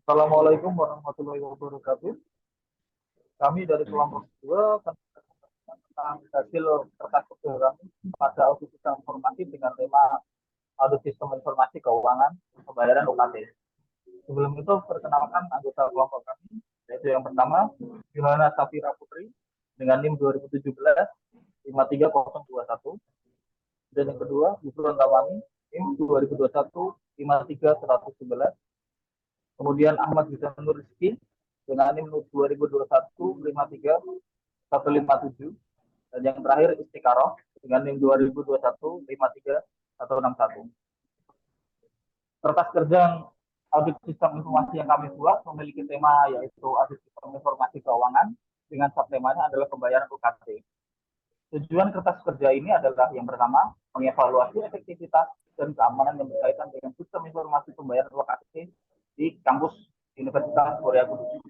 Assalamualaikum warahmatullahi wabarakatuh. Kami dari kelompok 2 tentang hasil kertas kerja kami pada audit sistem informasi dengan tema audit sistem informasi keuangan pembayaran UKT. Sebelum itu perkenalkan anggota kelompok kami, yaitu yang pertama Yohana Safira Putri dengan NIM 2017 53021, dan yang kedua Yusron Tawami NIM 2021 53111. Kemudian Ahmad Nur Rizky dengan NIM 2021 53157, dan yang terakhir Istiqaroh dengan NIM 2021 53161. Kertas kerja audit sistem informasi yang kami buat memiliki tema yaitu audit sistem informasi keuangan dengan subtemanya adalah pembayaran UKT. Tujuan kertas kerja ini adalah yang pertama mengevaluasi efektivitas dan keamanan yang berkaitan dengan sistem informasi pembayaran UKT di kampus Universitas Korea Kudus.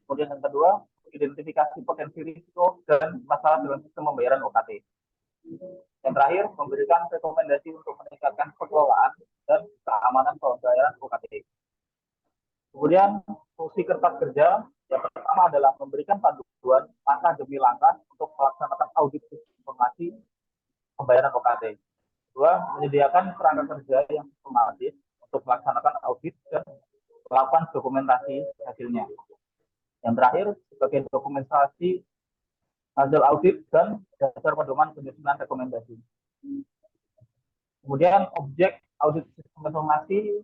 Kemudian yang kedua, identifikasi potensi risiko dan masalah dalam sistem pembayaran UKT. Yang terakhir, memberikan rekomendasi untuk meningkatkan pengelolaan dan keamanan pembayaran UKT. Kemudian, fungsi kertas kerja yang pertama adalah memberikan panduan langkah demi langkah untuk melaksanakan audit informasi pembayaran UKT. Kedua, menyediakan kerangka kerja yang sistematis untuk melaksanakan audit dan melakukan dokumentasi hasilnya. Yang terakhir, sebagai dokumentasi hasil audit dan dasar pedoman penyusunan rekomendasi. Kemudian objek audit sistem informasi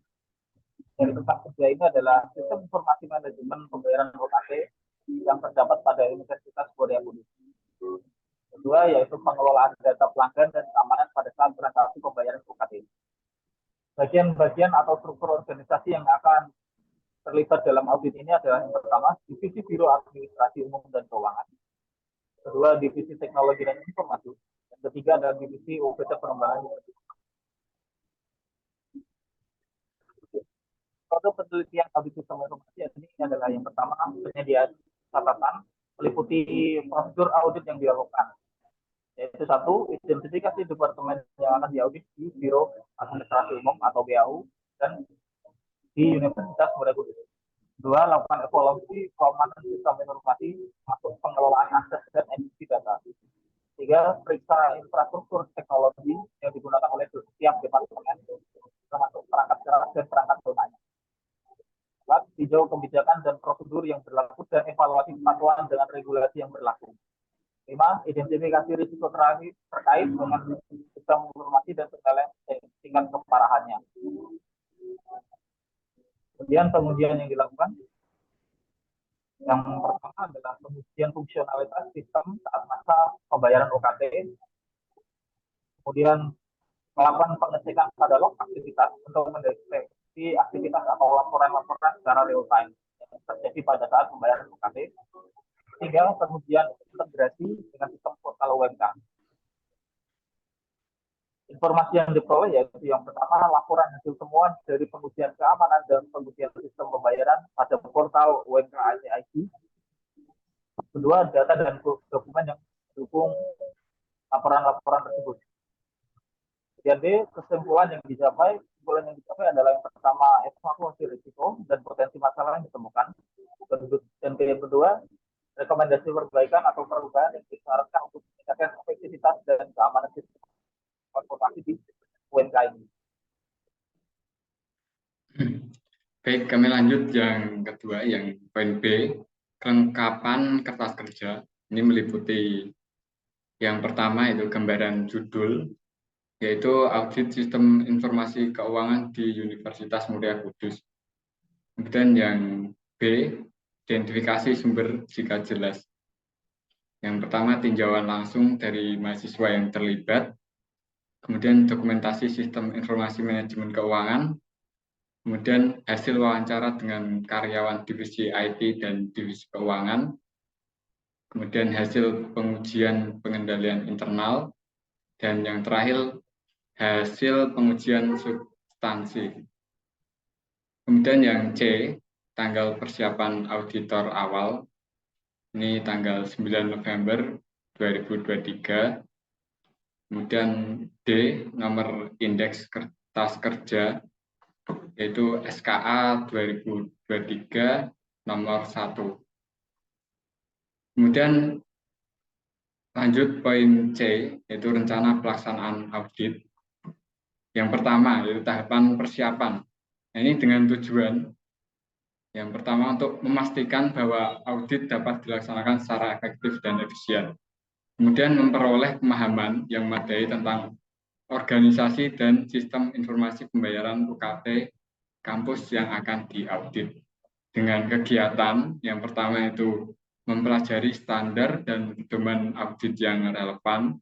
dari kertas kerja ini adalah sistem informasi manajemen pembayaran UKT yang terdapat pada Universitas Korea Kudus. Kedua, yaitu pengelolaan data pelanggan dan keamanan pada saat transaksi pembayaran UKT. Bagian-bagian atau struktur organisasi yang akan terlibat dalam audit ini adalah yang pertama, Divisi Biro Administrasi Umum dan Keuangan. Kedua, Divisi Teknologi dan Informasi. Yang ketiga adalah Divisi UPT Pengembangan. Produk penelitian audit sistem informasi ini adalah yang pertama, penyediaan catatan meliputi prosedur audit yang dilakukan. Yaitu satu, identifikasi departemen yang akan diaudit di Biro Administrasi Umum atau BAU dan di Universitas Korea Kudus. Dua, lakukan evaluasi keamanan sistem informasi masuk pengelolaan akses dan edisi data. Tiga, periksa infrastruktur teknologi yang digunakan oleh setiap departemen, termasuk perangkat keras dan perangkat lunanya. Empat, tinjau kebijakan dan prosedur yang berlaku dan evaluasi kepatuhan dengan regulasi yang berlaku. Lima, identifikasi risiko terkait dengan sistem informasi dan tingkat keparahannya. Kemudian pengujian yang dilakukan, yang pertama adalah pengujian fungsionalitas sistem saat masa pembayaran UKT. Kemudian melakukan pengecekan katalog aktivitas untuk mendeteksi aktivitas atau laporan-laporan secara real time yang terjadi pada saat pembayaran UKT. Tiga, pengujian integrasi dengan sistem portal UMK. Informasi yang diperoleh yaitu yang pertama, laporan hasil temuan dari pengujian keamanan dan pengujian sistem pembayaran pada portal UMK ICID. Kedua, data dan dokumen yang mendukung laporan-laporan tersebut. Kemudian B, kesimpulan yang dicapai adalah yang pertama, evaluasi risiko dan potensi masalah yang ditemukan. Dan yang kedua, rekomendasi perbaikan atau perubahan yang disyaratkan untuk meningkatkan efektivitas dan keamanan sistem transportasi di UMK ini. Baik, kami lanjut yang kedua, yang poin B, kelengkapan kertas kerja. Ini meliputi yang pertama itu gambaran judul, yaitu audit sistem informasi keuangan di Universitas Muria Kudus. Kemudian yang B, identifikasi sumber jika jelas. Yang pertama, tinjauan langsung dari mahasiswa yang terlibat. Kemudian dokumentasi sistem informasi manajemen keuangan. Kemudian hasil wawancara dengan karyawan divisi IT dan divisi keuangan. Kemudian hasil pengujian pengendalian internal. Dan yang terakhir, hasil pengujian substansi. Kemudian yang C, tanggal persiapan auditor awal. Ini tanggal 9 November 2023. Kemudian D, nomor indeks kertas kerja yaitu SKA 2023 nomor 1. Kemudian lanjut poin C, yaitu rencana pelaksanaan audit. Yang pertama, yaitu tahapan persiapan. Nah, ini dengan tujuan yang pertama untuk memastikan bahwa audit dapat dilaksanakan secara efektif dan efisien. Kemudian memperoleh pemahaman yang memadai tentang organisasi dan sistem informasi pembayaran UKT kampus yang akan diaudit. Dengan kegiatan yang pertama itu mempelajari standar dan pedoman audit yang relevan,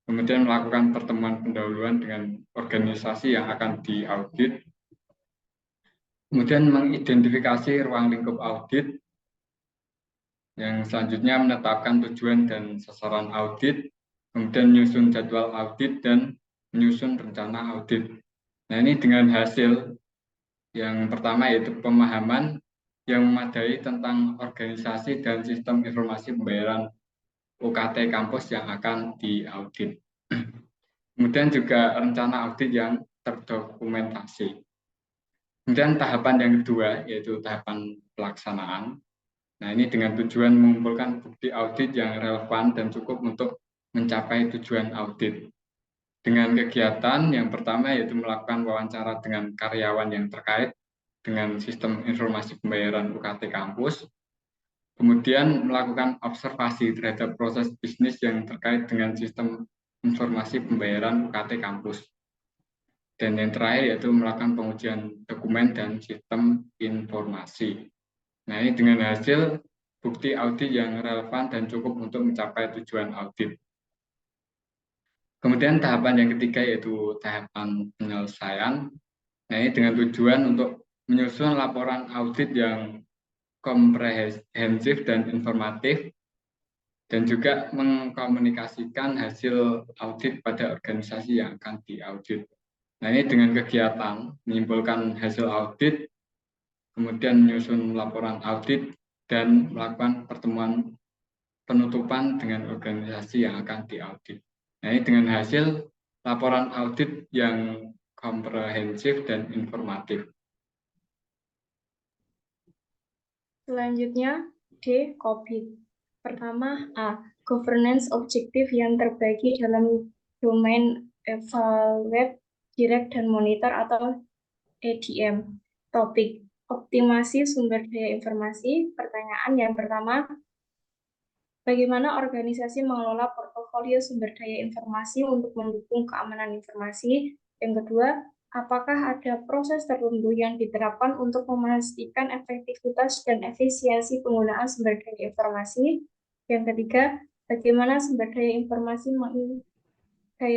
kemudian melakukan pertemuan pendahuluan dengan organisasi yang akan diaudit, kemudian mengidentifikasi ruang lingkup audit, yang selanjutnya menetapkan tujuan dan sasaran audit, kemudian menyusun jadwal audit dan menyusun rencana audit. Nah, ini dengan hasil yang pertama yaitu pemahaman yang memadai tentang organisasi dan sistem informasi pembayaran UKT kampus yang akan diaudit. Kemudian juga rencana audit yang terdokumentasi. Kemudian tahapan yang kedua yaitu tahapan pelaksanaan. Nah, ini dengan tujuan mengumpulkan bukti audit yang relevan dan cukup untuk mencapai tujuan audit. Dengan kegiatan yang pertama yaitu melakukan wawancara dengan karyawan yang terkait dengan sistem informasi pembayaran UKT kampus, kemudian melakukan observasi terhadap proses bisnis yang terkait dengan sistem informasi pembayaran UKT kampus. Dan yang terakhir yaitu melakukan pengujian dokumen dan sistem informasi. Nah, ini dengan hasil bukti audit yang relevan dan cukup untuk mencapai tujuan audit. Kemudian tahapan yang ketiga yaitu tahapan penyelesaian. Nah, ini dengan tujuan untuk menyusun laporan audit yang komprehensif dan informatif, dan juga mengkomunikasikan hasil audit pada organisasi yang akan diaudit. Nah, ini dengan kegiatan menyimpulkan hasil audit, kemudian menyusun laporan audit, dan melakukan pertemuan penutupan dengan organisasi yang akan diaudit. Nah, ini dengan hasil laporan audit yang komprehensif dan informatif. Selanjutnya, D. COVID. Pertama, A. Governance objektif yang terbagi dalam domain evaluate, direct, dan monitor atau EDM. Topik, optimasi sumber daya informasi. Pertanyaan yang pertama, bagaimana organisasi mengelola portofolio sumber daya informasi untuk mendukung keamanan informasi? Yang kedua, apakah ada proses tertentu yang diterapkan untuk memastikan efektivitas dan efisiensi penggunaan sumber daya informasi? Yang ketiga, bagaimana sumber daya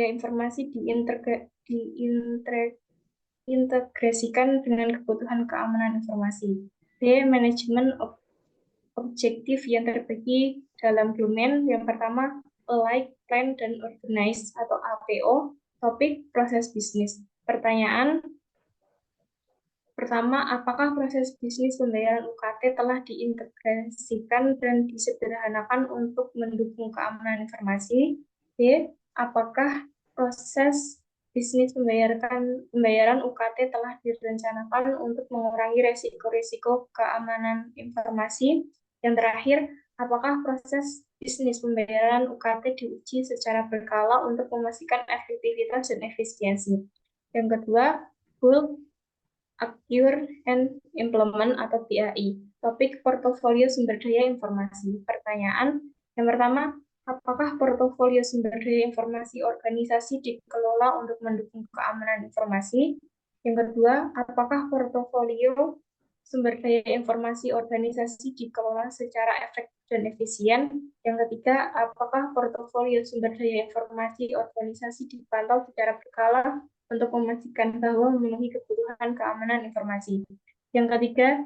informasi diintegrasikan dengan kebutuhan keamanan informasi? D. Manajemen objektif yang terbagi dalam domain. Yang pertama, Alike, Plan, dan Organize atau APO. Topik, proses bisnis. Pertanyaan pertama, apakah proses bisnis pembayaran UKT telah diintegrasikan dan disederhanakan untuk mendukung keamanan informasi? B. Apakah proses bisnis pembayaran UKT telah direncanakan untuk mengurangi resiko-resiko keamanan informasi? Yang terakhir, apakah proses bisnis pembayaran UKT diuji secara berkala untuk memastikan efektivitas dan efisiensi? Yang kedua, build, acquire, and implement atau PAI. Topik portofolio sumber daya informasi. Pertanyaan yang pertama, apakah portofolio sumber daya informasi organisasi dikelola untuk mendukung keamanan informasi? Yang kedua, apakah portofolio sumber daya informasi organisasi dikelola secara efektif dan efisien? Yang ketiga, apakah portofolio sumber daya informasi organisasi dipantau secara berkala untuk memastikan bahwa memenuhi kebutuhan keamanan informasi? Yang ketiga,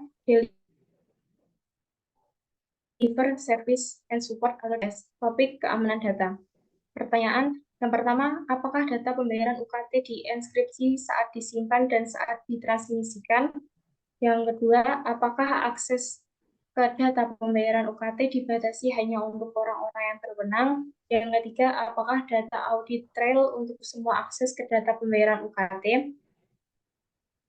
deliver service and support awareness. Topik keamanan data. Pertanyaan yang pertama, apakah data pembayaran UKT dienkripsi saat disimpan dan saat ditransmisikan? Yang kedua, apakah akses ke data pembayaran UKT dibatasi hanya untuk orang-orang yang terwenang? Yang ketiga, apakah data audit trail untuk semua akses ke data pembayaran UKT?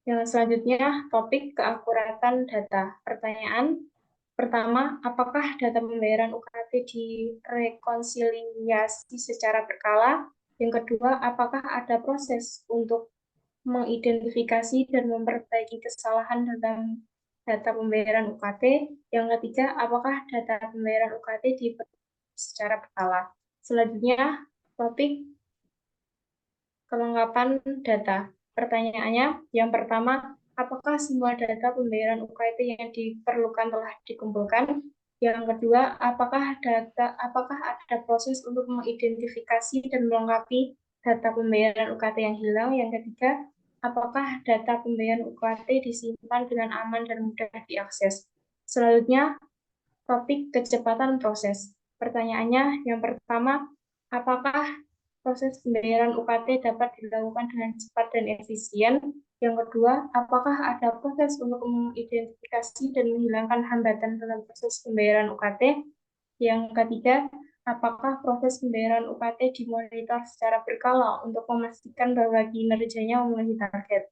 Yang selanjutnya, topik keakuratan data. Pertanyaan pertama, apakah data pembayaran UKT direkonsiliasi secara berkala? Yang kedua, apakah ada proses untuk mengidentifikasi dan memperbaiki kesalahan dalam data pembayaran UKT? Yang ketiga, apakah data pembayaran UKT diperbaiki secara berkala? Selanjutnya, topik kelengkapan data. Pertanyaannya, yang pertama, apakah semua data pembayaran UKT yang diperlukan telah dikumpulkan? Yang kedua, apakah ada proses untuk mengidentifikasi dan melengkapi data pembayaran UKT yang hilang? Yang ketiga, apakah data pembayaran UKT disimpan dengan aman dan mudah diakses? Selanjutnya, topik kecepatan proses. Pertanyaannya, yang pertama, apakah proses pembayaran UKT dapat dilakukan dengan cepat dan efisien? Yang kedua, apakah ada proses untuk mengidentifikasi dan menghilangkan hambatan dalam proses pembayaran UKT? Yang ketiga, apakah proses pembayaran UKT dimonitor secara berkala untuk memastikan bahwa kinerjanya memenuhi target?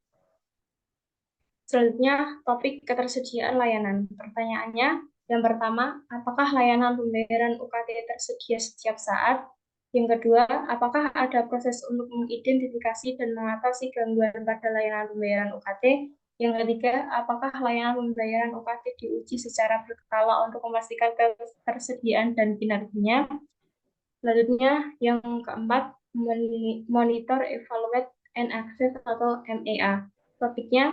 Selanjutnya, topik ketersediaan layanan. Pertanyaannya, yang pertama, apakah layanan pembayaran UKT tersedia setiap saat? Yang kedua, apakah ada proses untuk mengidentifikasi dan mengatasi gangguan pada layanan pembayaran UKT? Yang ketiga, apakah layanan pembayaran UKT diuji secara berkala untuk memastikan ketersediaan dan kinerjanya? Selanjutnya, yang keempat, monitor, evaluate, and access atau MEA. Topiknya,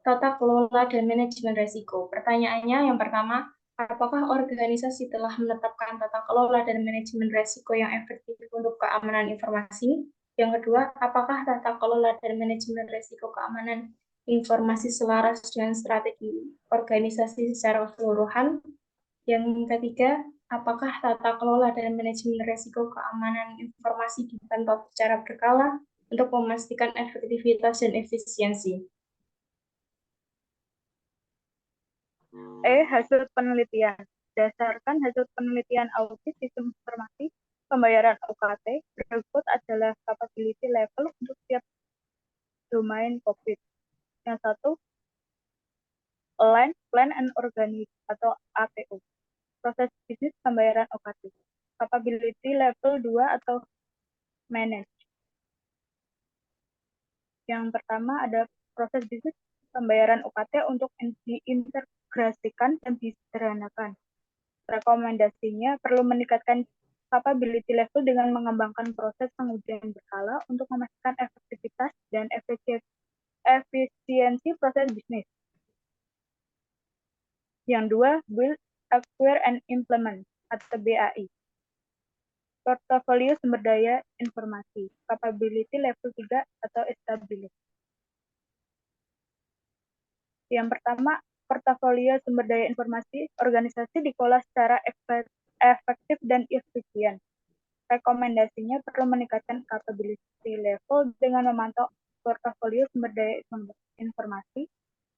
tata kelola dan manajemen risiko. Pertanyaannya yang pertama, apakah organisasi telah menetapkan tata kelola dan manajemen risiko yang efektif untuk keamanan informasi? Yang kedua, apakah tata kelola dan manajemen risiko keamanan informasi selaras dengan strategi organisasi secara keseluruhan? Yang ketiga, apakah tata kelola dan manajemen risiko keamanan informasi dipantau secara berkala untuk memastikan efektivitas dan efisiensi? Hasil penelitian. Berdasarkan hasil penelitian audit sistem informasi pembayaran UKT, berikut adalah capability level untuk setiap domain COVID. Yang satu, Align, Plan, and Organize atau APO. Proses bisnis pembayaran UKT. Capability level 2 atau Manage. Yang pertama ada proses bisnis pembayaran UKT untuk diintegrasikan dan disederhanakan. Rekomendasinya perlu meningkatkan capability level dengan mengembangkan proses pengujian berkala untuk memastikan efektivitas dan efisiensi proses bisnis. Yang dua, Build, Acquire, and Implement atau BAI. Portofolio sumber daya informasi, capability level 3 atau established. Yang pertama, portofolio sumber daya informasi organisasi dikelola secara efektif dan efisien. Rekomendasinya perlu meningkatkan capability level dengan memantau portofolio sumber daya informasi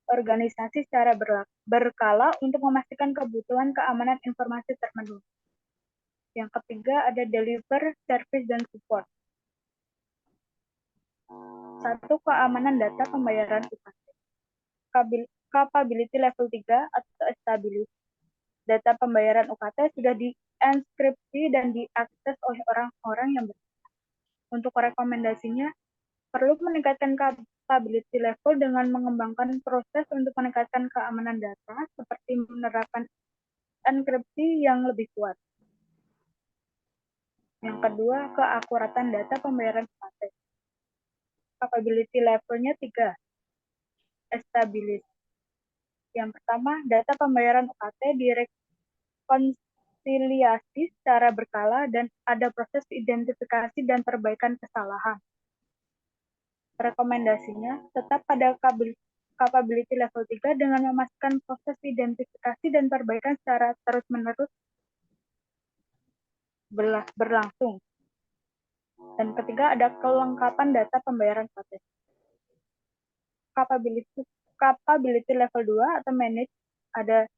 organisasi secara berkala untuk memastikan kebutuhan keamanan informasi terpenuhi. Yang ketiga ada deliver, service, dan support. Satu, keamanan data pembayaran UKT. Capability level 3 atau established. Data pembayaran UKT sudah dienkripsi dan diakses oleh orang-orang yang berhak. Untuk rekomendasinya, perlu meningkatkan capability level dengan mengembangkan proses untuk meningkatkan keamanan data seperti menerapkan enkripsi yang lebih kuat. Yang kedua, keakuratan data pembayaran UKT. Capability levelnya 3, established. Yang pertama, data pembayaran UKT direkonsiliasi secara berkala dan ada proses identifikasi dan perbaikan kesalahan. Rekomendasinya tetap pada capability level 3 dengan memastikan proses identifikasi dan perbaikan secara terus-menerus berlangsung. Dan ketiga ada kelengkapan data pembayaran UKT. Capability level 2 atau manage ada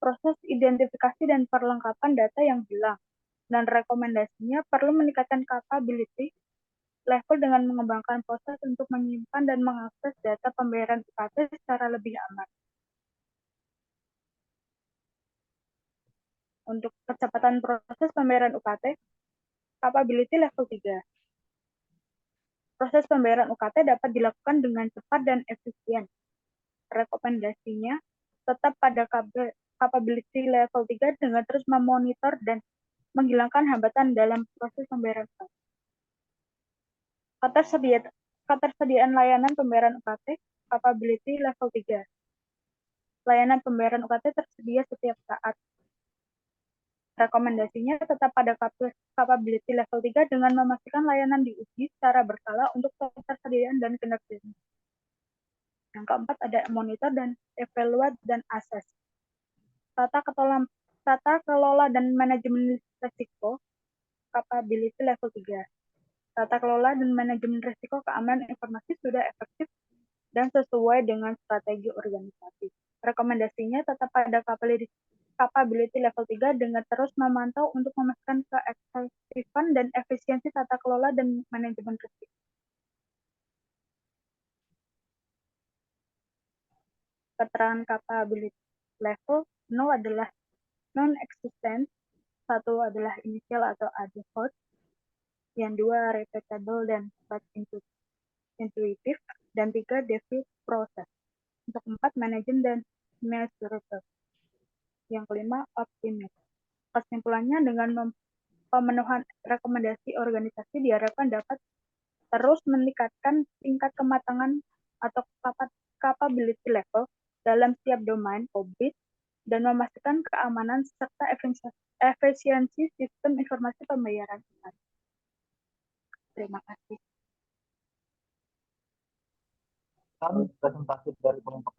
proses identifikasi dan perlengkapan data yang hilang. Dan rekomendasinya perlu meningkatkan capability level dengan mengembangkan proses untuk menyimpan dan mengakses data pembayaran UKT secara lebih aman. Untuk kecepatan proses pembayaran UKT, capability level 3. Proses pembayaran UKT dapat dilakukan dengan cepat dan efisien. Rekomendasinya tetap pada capability level 3 dengan terus memonitor dan menghilangkan hambatan dalam proses pembayaran UKT. Ketersediaan layanan pembayaran UKT, capability level 3. Layanan pembayaran UKT tersedia setiap saat. Rekomendasinya tetap pada capability level 3 dengan memastikan layanan diuji secara berkala untuk ketersediaan dan kinerjanya. Yang keempat ada monitor dan evaluate dan assess. Tata kelola dan manajemen risiko, capability level 3. Tata kelola dan manajemen risiko keamanan informasi sudah efektif dan sesuai dengan strategi organisasi. Rekomendasinya tetap pada capability level 3 dengan terus memantau untuk memastikan keefektifan dan efisiensi tata kelola dan manajemen risiko. Keterangan capability level 0 adalah non-existent, 1 adalah initial atau default, yang 2 repeatable dan intuitive, dan 3 default process. Untuk 4 management dan measurable. Yang kelima optimist. Kesimpulannya dengan pemenuhan rekomendasi organisasi diharapkan dapat terus meningkatkan tingkat kematangan atau capability level dalam setiap domain publik dan memastikan keamanan serta efisiensi sistem informasi pembayaran. Terima kasih. Kami presentasi dari pengumpul